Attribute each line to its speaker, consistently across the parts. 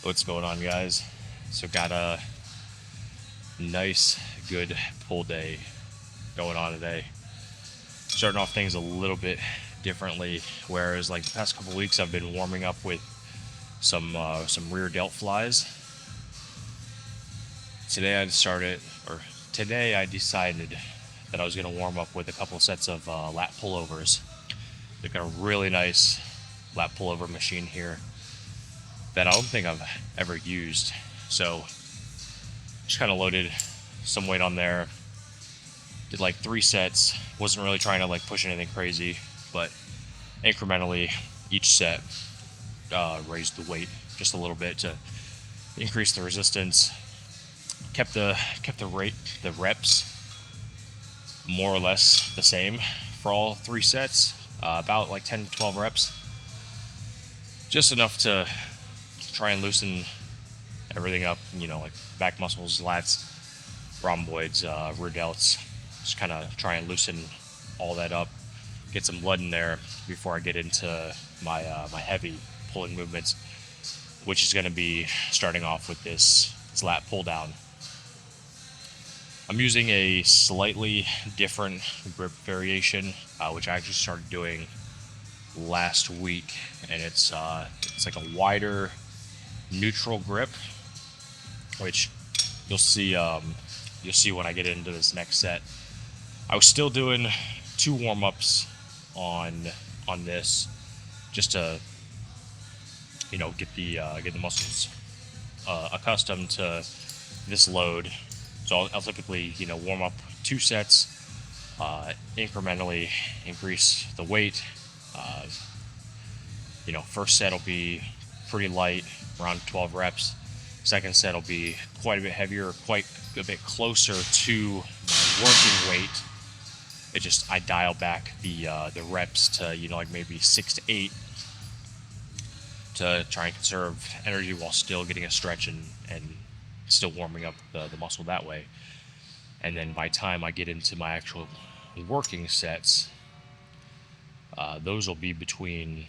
Speaker 1: What's going on, guys? So got a nice, good pull day going on today. Starting off things a little bit differently, whereas like the past couple weeks I've been warming up with some rear delt flies. Today I started, or today I decided that I was going to warm up with a couple sets of lat pullovers. They've got a really nice lat pullover machine here that I don't think I've ever used. So just kind of loaded some weight on there. Did like 3 sets. Wasn't really trying to like push anything crazy, but incrementally each set raised the weight just a little bit to increase the resistance. Kept the reps more or less the same for all 3 sets. About like 10 to 12 reps. Just enough to try and loosen everything up, like back muscles, lats, rhomboids, rear delts. Just kind of try and loosen all that up, get some blood in there before I get into my heavy pulling movements, which is going to be starting off with this lat pull down. I'm using a slightly different grip variation, which I actually started doing last week, and it's like a wider neutral grip, which you'll see when I get into this next set. I was still doing 2 warm-ups on this, just to get the muscles accustomed to this load. So I'll typically warm up 2 sets, incrementally increase the weight. First set will be pretty light, around 12 reps. Second set will be quite a bit heavier, quite a bit closer to my working weight. I dial back the reps to like maybe 6 to 8 to try and conserve energy while still getting a stretch and still warming up the muscle that way. And then by the time I get into my actual working sets, those will be between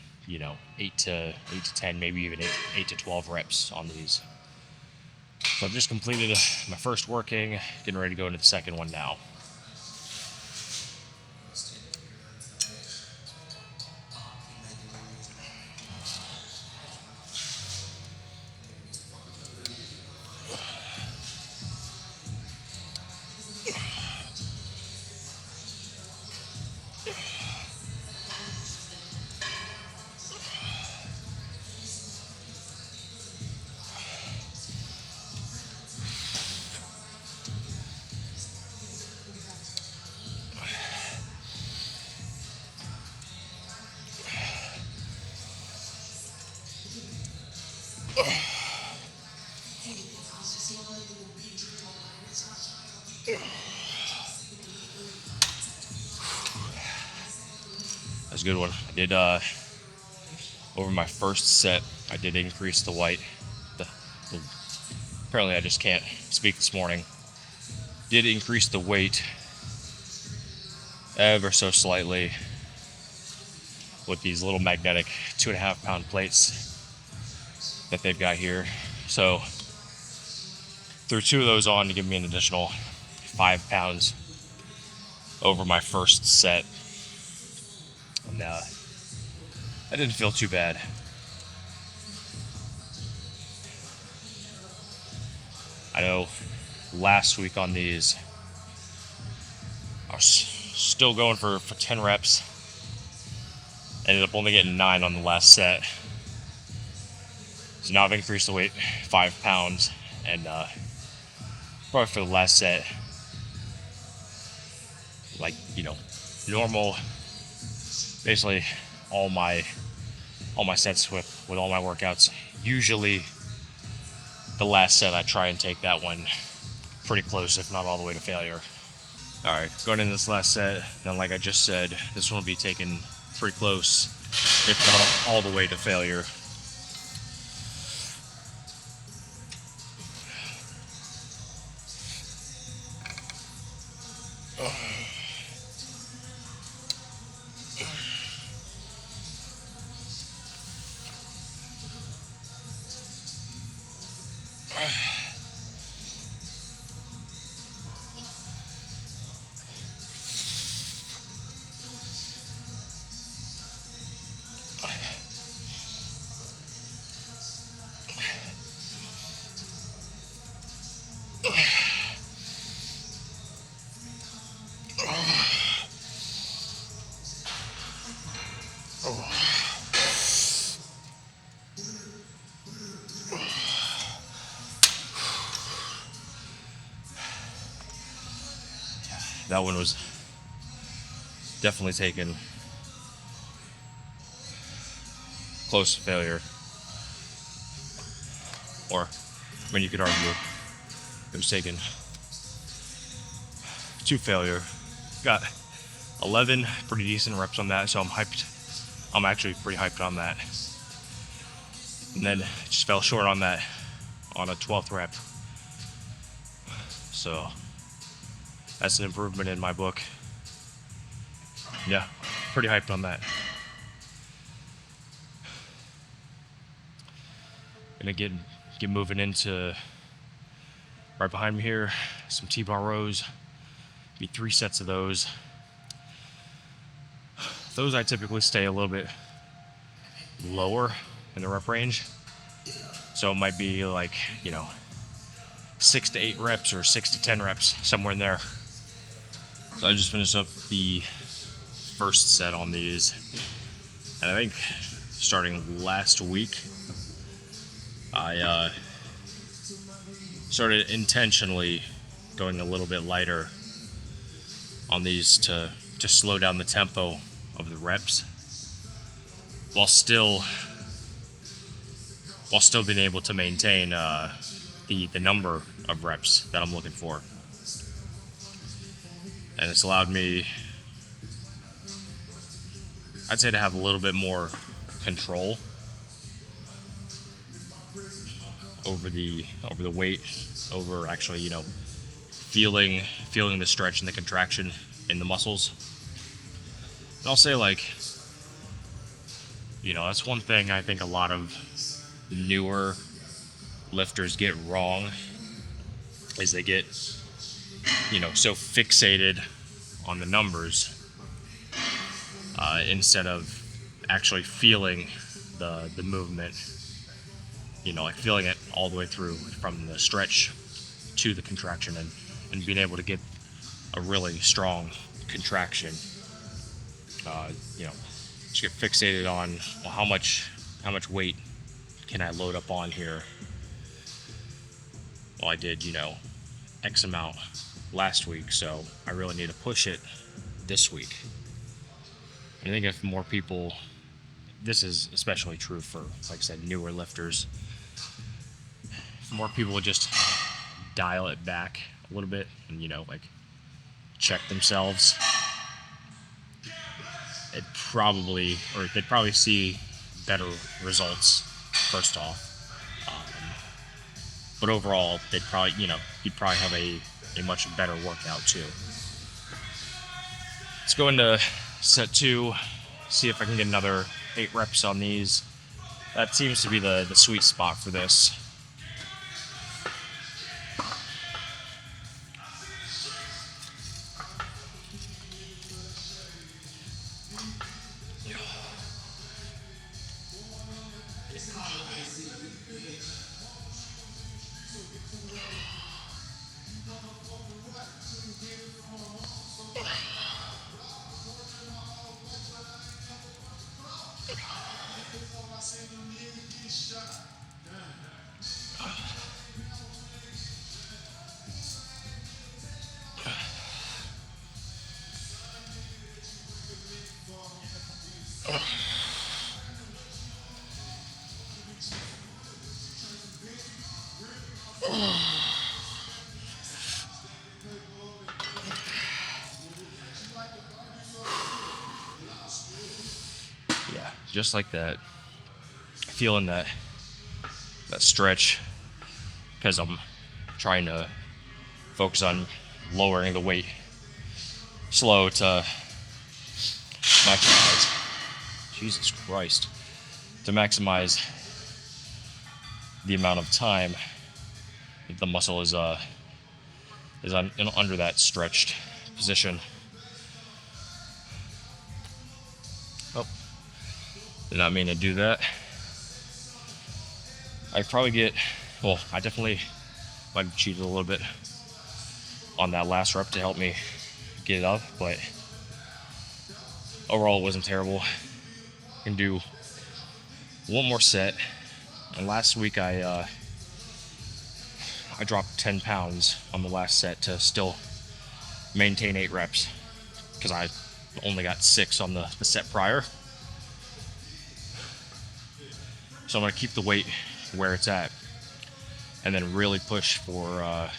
Speaker 1: 8 to 10, maybe even 8 to 12 reps on these. So I've just completed my first working, getting ready to go into the second one now. That's a good one. I did over my first set. I did increase the weight. Apparently, I just can't speak this morning. Did increase the weight ever so slightly with these little magnetic 2.5 pound plates that they've got here. So threw 2 of those on to give me an additional 5 pounds over my first set. And that didn't feel too bad. I know last week on these, I was still going for 10 reps. Ended up only getting 9 on the last set. So now I've increased the weight 5 pounds, and probably for the last set, like normal. Basically, all my sets with all my workouts. Usually, the last set I try and take that one pretty close, if not all the way to failure. All right, going into this last set, then like I just said, this one will be taken pretty close, if not all the way to failure. That one was definitely taken close to failure. Or, I mean, you could argue it was taken to failure. Got 11 pretty decent reps on that, so I'm hyped. I'm actually pretty hyped on that. And then just fell short on that on a 12th rep. So that's an improvement in my book. Yeah, pretty hyped on that. Gonna get moving into right behind me here, some T-bar rows. Be 3 sets of those. Those I typically stay a little bit lower in the rep range. So it might be like, 6 to 8 reps or 6 to 10 reps, somewhere in there. So I just finished up the first set on these. And I think starting last week, I started intentionally going a little bit lighter on these to slow down the tempo of the reps while still being able to maintain the number of reps that I'm looking for. And it's allowed me, I'd say, to have a little bit more control over the weight, over actually, feeling the stretch and the contraction in the muscles. And I'll say, that's one thing I think a lot of newer lifters get wrong, is they get, so fixated on the numbers instead of actually feeling the movement, feeling it all the way through, from the stretch to the contraction, and being able to get a really strong contraction. Just get fixated on, well, how much weight can I load up on here? Well, I did, X amount last week, so I really need to push it this week. And I think if more people, this is especially true for, like I said, newer lifters, if more people would just dial it back a little bit and, check themselves, they'd probably see better results, first off. But overall, you'd probably have a much better workout too. Let's go into set 2, see if I can get another 8 reps on these. That seems to be the sweet spot for this. Yeah, just like that. Feeling that stretch, because I'm trying to focus on lowering the weight slow to maximize. Jesus Christ. To maximize the amount of time the muscle is under that stretched position. Oh, did not mean to do that. I probably I definitely might have cheated a little bit on that last rep to help me get it up, but overall it wasn't terrible. Can do one more set. And last week I dropped 10 pounds on the last set to still maintain 8 reps because I only got 6 on the set prior. So I'm going to keep the weight where it's at and then really push for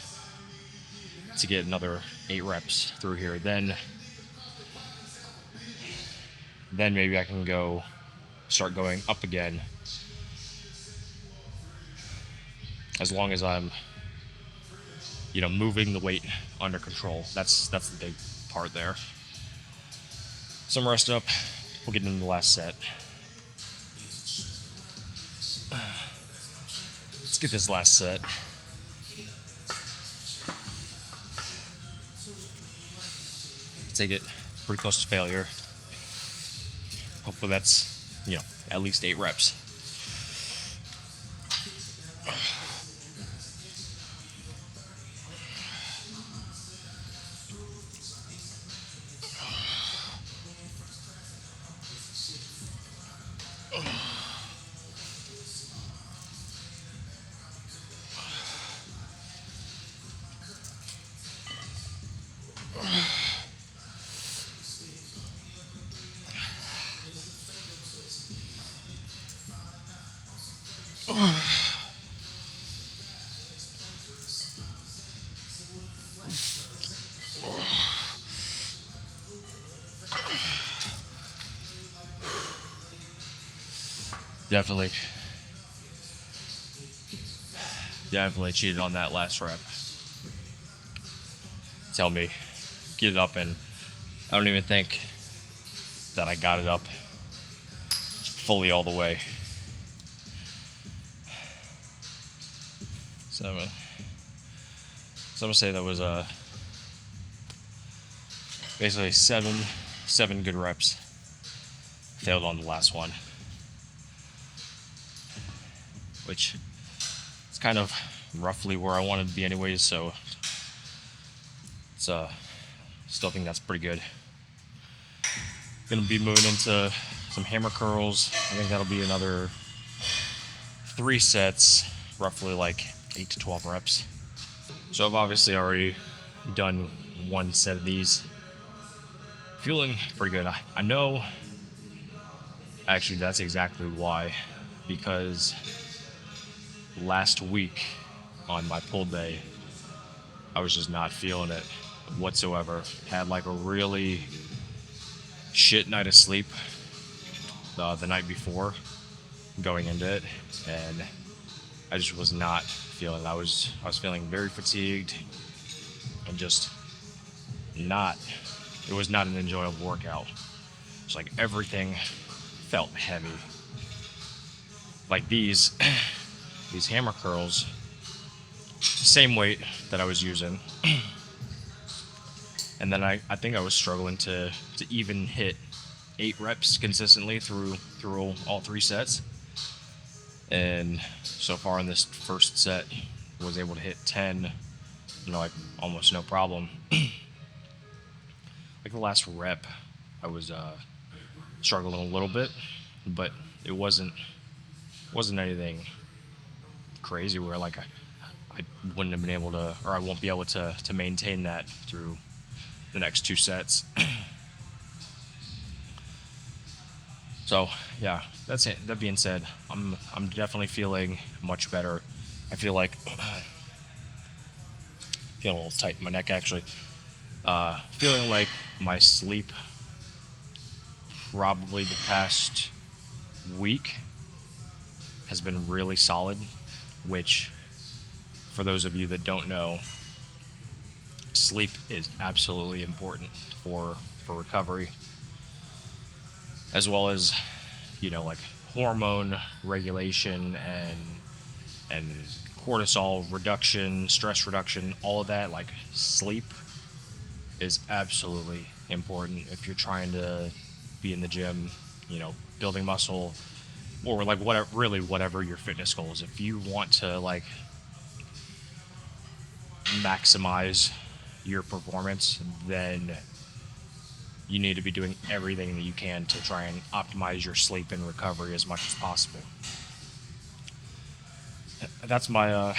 Speaker 1: to get another 8 reps through here. Then maybe I can start going up again, as long as I'm moving the weight under control. That's the big part there. Some rest up. We'll get into the last set. Let's get this last set. Take it pretty close to failure. Hopefully that's, at least 8 reps. Definitely cheated on that last rep. Tell me, get it up, and I don't even think that I got it up fully all the way. So I'm gonna say that was basically seven good reps. Failed on the last one, which is kind of roughly where I wanted to be anyways, so it's still think that's pretty good. Gonna be moving into some hammer curls. I think that'll be another 3 sets, roughly like 8 to 12 reps. So I've obviously already done 1 set of these. Feeling pretty good. I know, actually that's exactly why, because last week on my pull day, I was just not feeling it whatsoever. Had like a really shit night of sleep the night before going into it, and I just was not feeling it. I was feeling very fatigued and just it was not an enjoyable workout. It's like everything felt heavy. Like these hammer curls, same weight that I was using. And then I think I was struggling to even hit 8 reps consistently through all 3 sets. And so far in this first set, was able to hit 10, like almost no problem. Like the last rep, I was struggling a little bit, but it wasn't anything crazy where like I wouldn't have been able to, or I won't be able to maintain that through the next 2 sets. So yeah, that's it. That being said, I'm definitely feeling much better. I feel like feeling a little tight in my neck actually. Feeling like my sleep probably the past week has been really solid, which for those of you that don't know, sleep is absolutely important for recovery, as well as, like hormone regulation and cortisol reduction, stress reduction, all of that, like sleep is absolutely important if you're trying to be in the gym, building muscle, or like whatever your fitness goals. If you want to like maximize your performance, then you need to be doing everything that you can to try and optimize your sleep and recovery as much as possible. That's my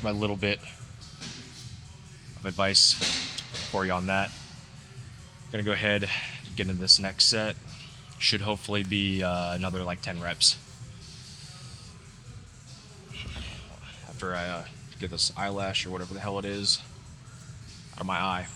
Speaker 1: little bit of advice for you on that. Gonna go ahead and get into this next set. Should hopefully be another like 10 reps. After I get this eyelash or whatever the hell it is out of my eye.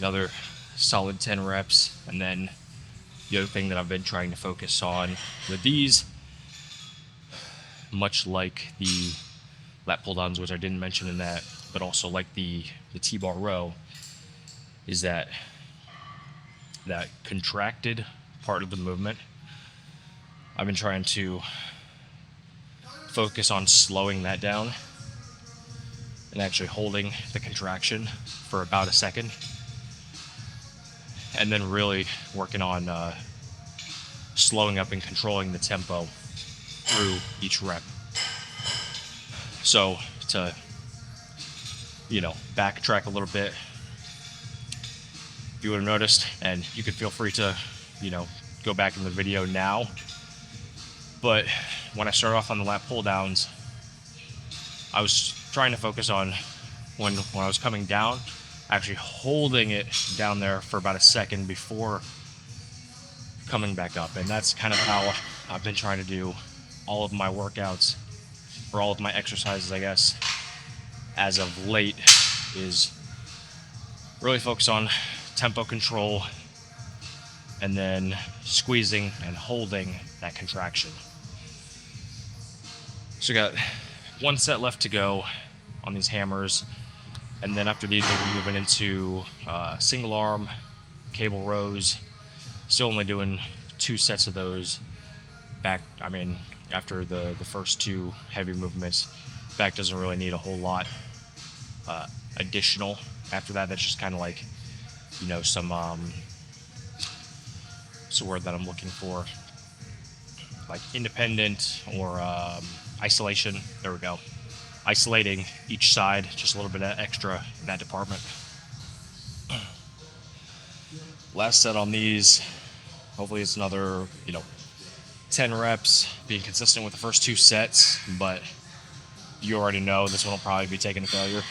Speaker 1: Another solid 10 reps, and then the other thing that I've been trying to focus on with these, much like the lat pull downs, which I didn't mention in that, but also like the T-bar row, is that contracted part of the movement. I've been trying to focus on slowing that down and actually holding the contraction for about a second, and then really working on slowing up and controlling the tempo through each rep. So to backtrack a little bit, if you would have noticed, and you could feel free to go back in the video now, but when I started off on the lat pull downs, I was trying to focus on when I was coming down, actually holding it down there for about a second before coming back up. And that's kind of how I've been trying to do all of my workouts, or all of my exercises, I guess, as of late, is really focus on tempo control and then squeezing and holding that contraction. So we got one set left to go on these hammers, and then after these we'll be moving into single arm cable rows. Still only doing 2 sets of those. After the first 2 heavy movements, back doesn't really need a whole lot additional. After that, that's just kind of like some what's the word that I'm looking for, like independent or isolation. There we go. Isolating each side, just a little bit extra in that department. Last set on these, hopefully it's another 10 reps, being consistent with the first 2 sets, but you already know this one will probably be taken to failure.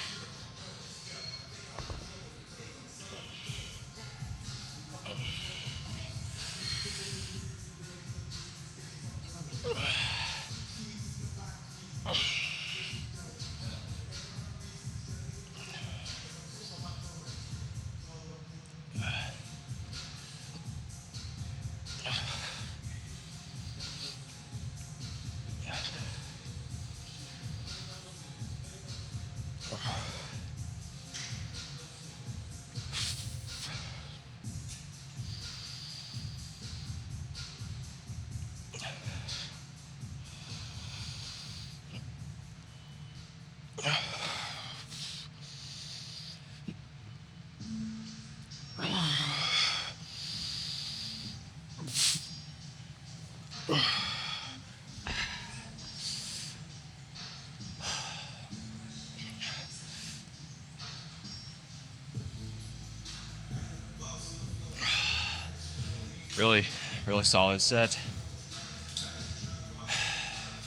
Speaker 1: Really, really solid set.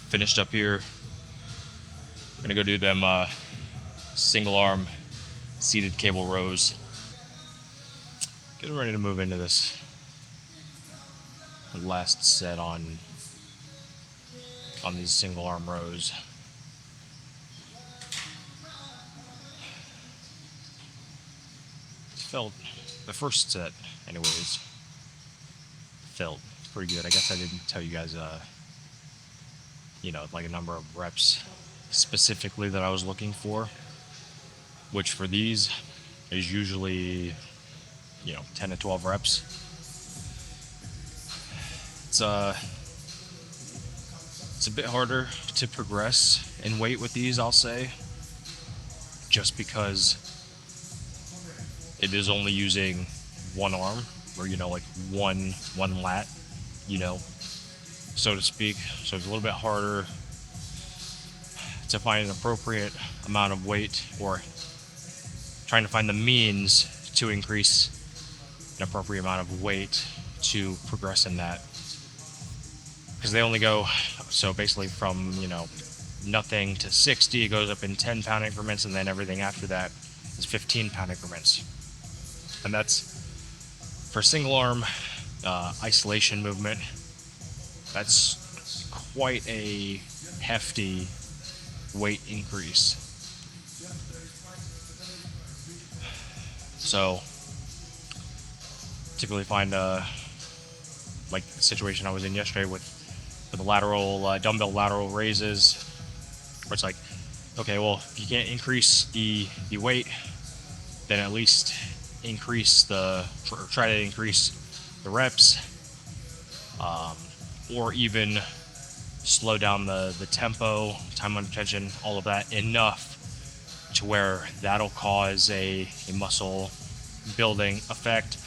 Speaker 1: finished up here. I'm gonna go do them single arm seated cable rows. Getting ready to move into this last set on these single arm rows. Felt the first set, anyways, felt pretty good. I guess I didn't tell you guys, like a number of reps specifically that I was looking for, which for these is usually, 10 to 12 reps. It's a bit harder to progress in weight with these, I'll say, just because it is only using one arm, or like one lat, so to speak. So it's a little bit harder to find an appropriate amount of weight, or trying to find the means to increase an appropriate amount of weight to progress in that, because they only go, so basically from nothing to 60, it goes up in 10-pound increments, and then everything after that is 15-pound increments. And that's for single arm isolation movement. That's quite a hefty weight increase. So typically find like the situation I was in yesterday with the lateral dumbbell lateral raises, where it's like, okay, well, if you can't increase the weight, then at least try to increase the reps, or even slow down the tempo, time under tension, all of that enough to where that'll cause a muscle building effect,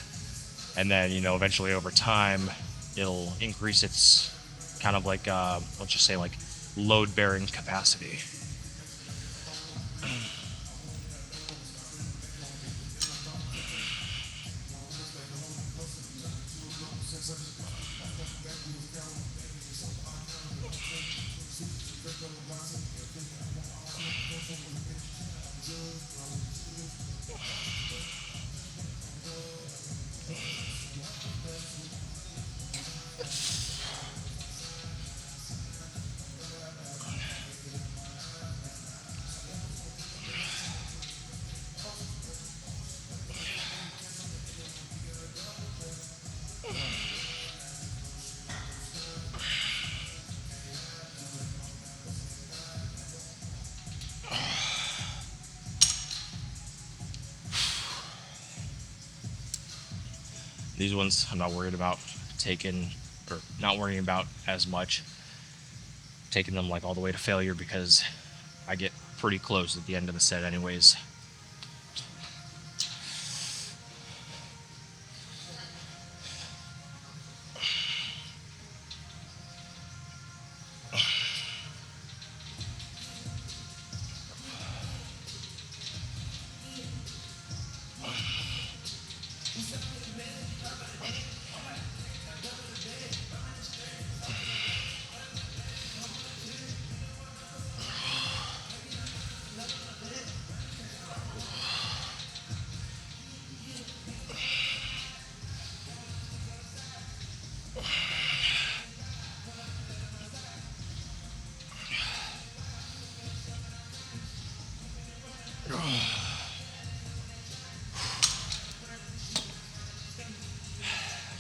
Speaker 1: and then eventually over time it'll increase its kind of like let's just say like load bearing capacity. These ones I'm not worried about not worrying about as much, taking them like all the way to failure, because I get pretty close at the end of the set anyways.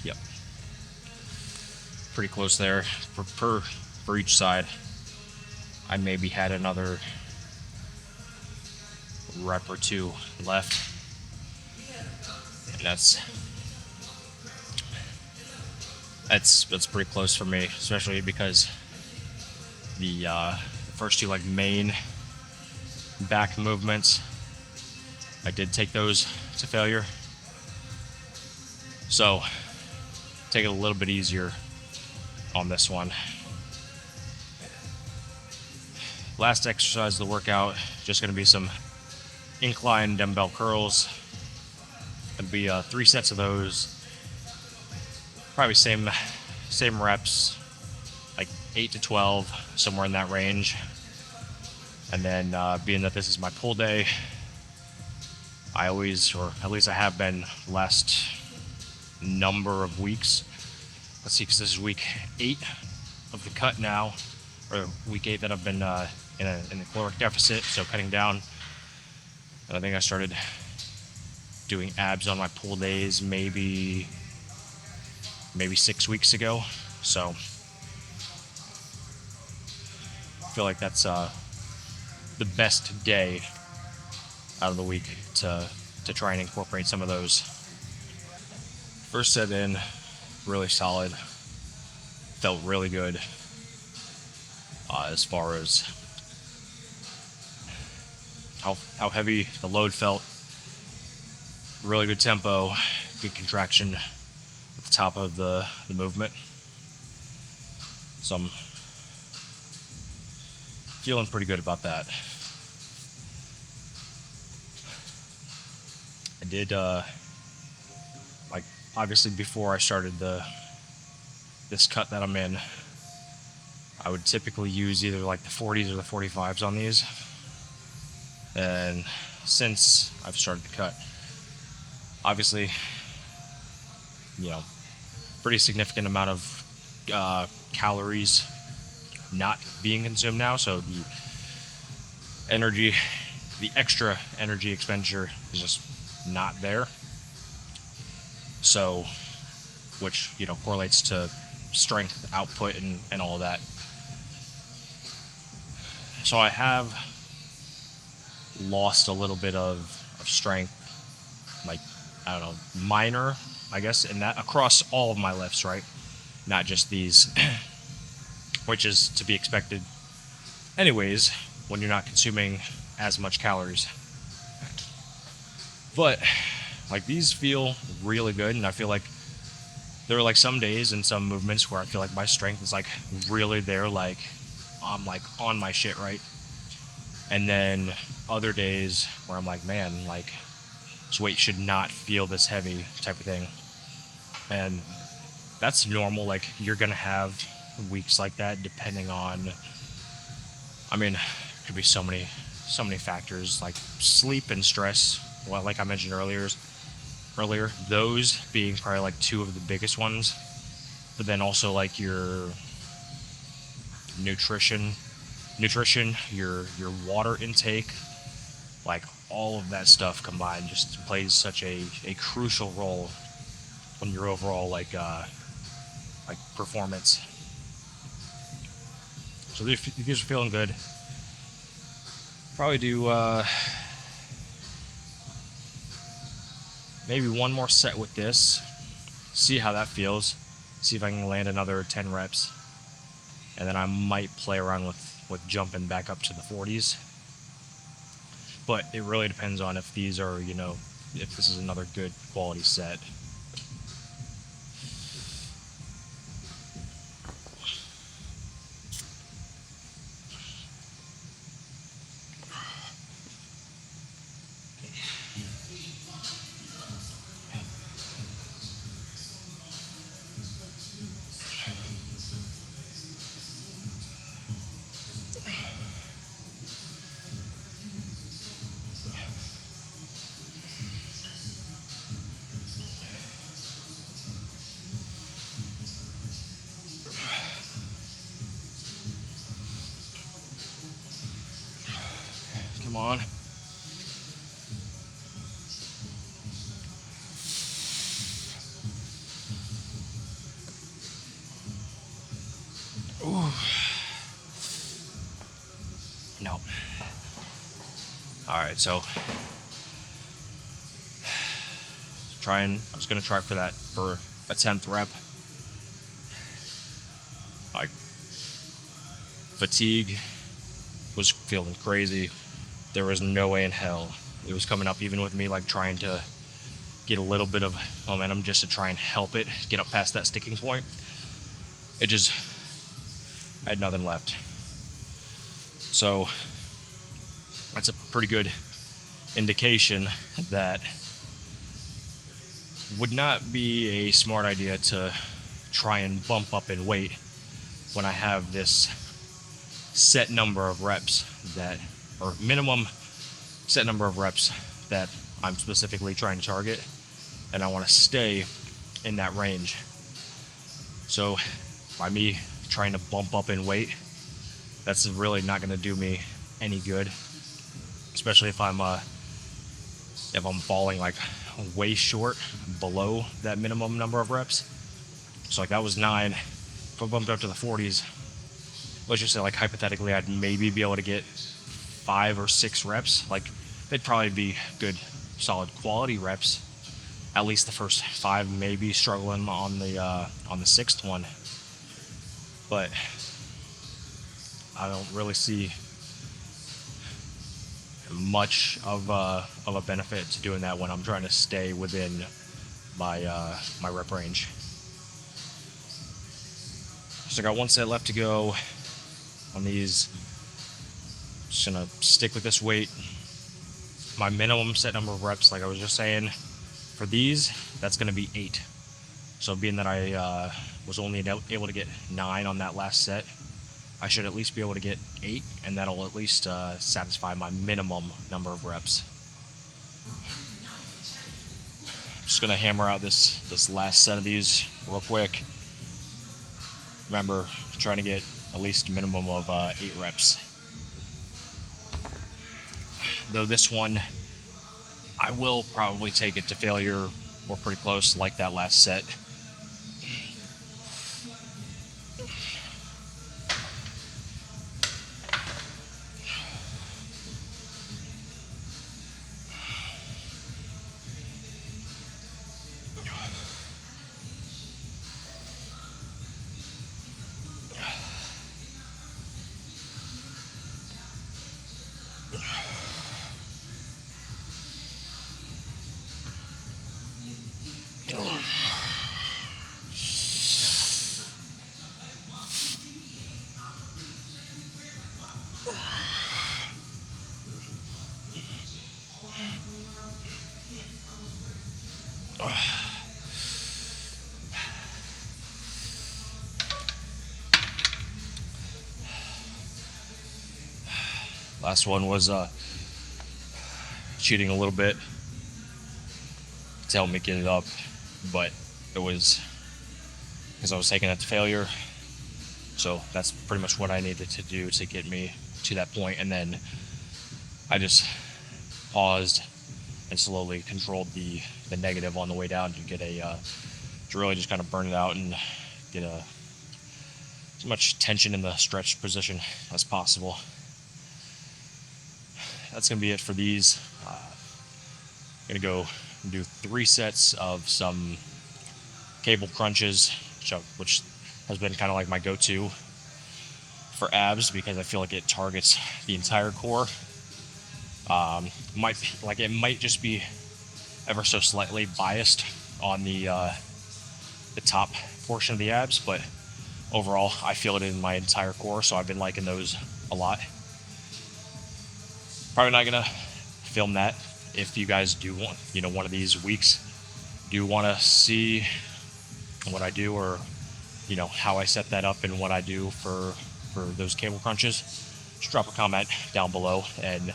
Speaker 1: Yep. Pretty close there for each side. I maybe had another rep or two left. And that's pretty close for me, especially because the first two like main back movements, I did take those to failure. So take it a little bit easier on this one. Last exercise of the workout, just going to be some incline dumbbell curls. It'll be 3 sets of those, probably same reps, like 8 to 12, somewhere in that range. And then being that this is my pull day, I always, or at least I have been last number of weeks. Let's see, because this is week 8 of the cut now, or week 8 that I've been in the caloric deficit, so cutting down. And I think I started doing abs on my pull days maybe 6 weeks ago. So I feel like that's the best day out of the week to try and incorporate some of those. First set in, really solid. Felt really good as far as how heavy the load felt. Really good tempo, good contraction at the top of the movement. So I'm feeling pretty good about that. I did like obviously before I started this cut that I'm in, I would typically use either like the 40s or the 45s on these. And since I've started the cut, obviously, pretty significant amount of calories not being consumed now. So the extra energy expenditure is just not there. So, which, correlates to strength output and all of that. So I have lost a little bit of strength, like, I don't know, minor, I guess, in that across all of my lifts, right? Not just these, which is to be expected anyways when you're not consuming as much calories. But like these feel really good, and I feel like there are like some days and some movements where I feel like my strength is like really there, like I'm like on my shit, right? And then other days where I'm like, man, like this weight should not feel this heavy type of thing. And that's normal. Like you're gonna have weeks like that depending on, I mean, could be so many factors, like sleep and stress. Well, like I mentioned earlier, those being probably like two of the biggest ones. But then also like your nutrition, your water intake, like all of that stuff combined just plays such a crucial role in your overall like performance. So these are feeling good. Probably do maybe one more set with this, see how that feels, see if I can land another 10 reps, and then I might play around with jumping back up to the 40s. But it really depends on if these are, if this is another good quality set. Come on. Ooh. No. Alright, so I was gonna try for a 10th rep. Like fatigue was feeling crazy. There was no way in hell it was coming up, even with me like trying to get a little bit of momentum just to try and help it get up past that sticking point. I had nothing left. So that's a pretty good indication that would not be a smart idea to try and bump up in weight when I have this set number of reps that, or minimum set number of reps that I'm specifically trying to target, and I want to stay in that range. So by me trying to bump up in weight, that's really not going to do me any good, especially if I'm falling like way short below that minimum number of reps. So like that was 9. If I bumped up to the 40s, let's just say like hypothetically I'd maybe be able to get 5 or 6 reps. Like they'd probably be good solid quality reps, at least the first 5, maybe struggling on the 6th one. But I don't really see much of a benefit to doing that when I'm trying to stay within my rep range. So I got 1 set left to go on these. Just gonna stick with this weight. My minimum set number of reps, like I was just saying, for these, that's gonna be 8. So being that I was only able to get 9 on that last set, I should at least be able to get 8, and that'll at least satisfy my minimum number of reps. Just gonna hammer out this last set of these real quick. Remember, trying to get at least a minimum of 8 reps. Though this one, I will probably take it to failure or pretty close, like that last set. Last one was cheating a little bit to help me get it up, but it was because I was taking it to failure. So that's pretty much what I needed to do to get me to that point. And then I just paused and slowly controlled the negative on the way down to get to really just kind of burn it out and get as much tension in the stretched position as possible. That's going to be it for these. I'm going to go do 3 sets of some cable crunches, which has been kind of like my go-to for abs because I feel like it targets the entire core. It might just be ever so slightly biased on the top portion of the abs, but overall I feel it in my entire core, so I've been liking those a lot. Probably not gonna film that. If you guys do want, one of these weeks, do want to see what I do, or how I set that up and what I do for those cable crunches, just drop a comment down below, and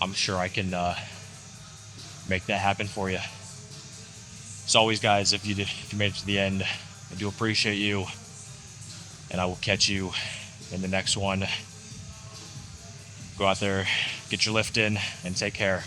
Speaker 1: I'm sure I can make that happen for you. As always, guys, if you made it to the end, I do appreciate you, and I will catch you in the next one. Go out there, get your lift in, and take care.